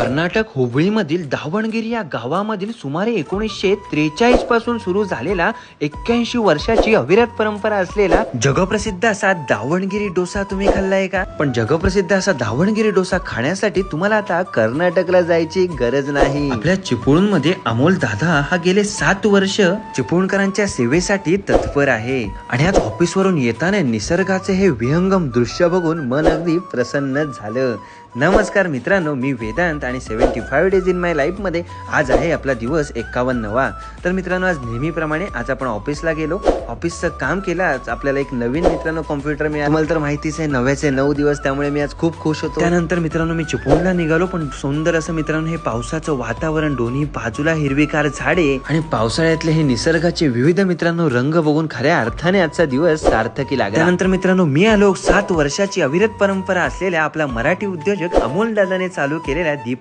कर्नाटक हुबळीमधील दावणगिरी या गावामधील सुमारे 1943 पासून सुरू झालेला 81 वर्षाची अविरत परंपरा असलेला जगप्रसिद्ध असा दावणगिरी डोसा तुम्ही खाल्लाय का? पण जगप्रसिद्ध असा दावणगिरी डोसा खाण्यासाठी तुम्हाला आता कर्नाटकला जायची गरज नाही. आपल्या चिपळूणमध्ये अमोल दादा हा गेले 7 वर्ष चिपळूणकरांच्या सेवेसाठी तत्पर आहे आणि आज ऑफिसवरून येताना निसर्गाचे हे विहंगम दृश्य बघून मन अगदी प्रसन्न झालं. नमस्कार मित्रांनो, मी वेदांत आणि 75 डेज इन माय लाईफ मध्ये आज आहे आपला दिवस 51वा. तर मित्रांनो, आज नेहमीप्रमाणे आज आपण ऑफिसला गेलो, ऑफिसचं काम केलं. आज आपल्याला एक नवीन मित्रांनो कॉम्प्युटर मिळाला. तुम्हाला तर माहितीच आहे, नव्याचे 9 दिवस, त्यामुळे मी आज खूप खुश होतो. त्यानंतर मित्रांनो मी चिपळूणला निघालो. पण सुंदर असं मित्रांनो हे पावसाचं वातावरण, दोन्ही बाजूला हिरवीगार झाडे आणि पावसाळ्यातले हे निसर्गाचे विविध मित्रांनो रंग बघून खऱ्या अर्थाने आजचा दिवस सार्थकी लागला. त्यानंतर मित्रांनो मी आलो 7 वर्षाची अविरत परंपरा असलेल्या आपला मराठी उद्योजक अमोल दादाने चालू केलेल्या दीप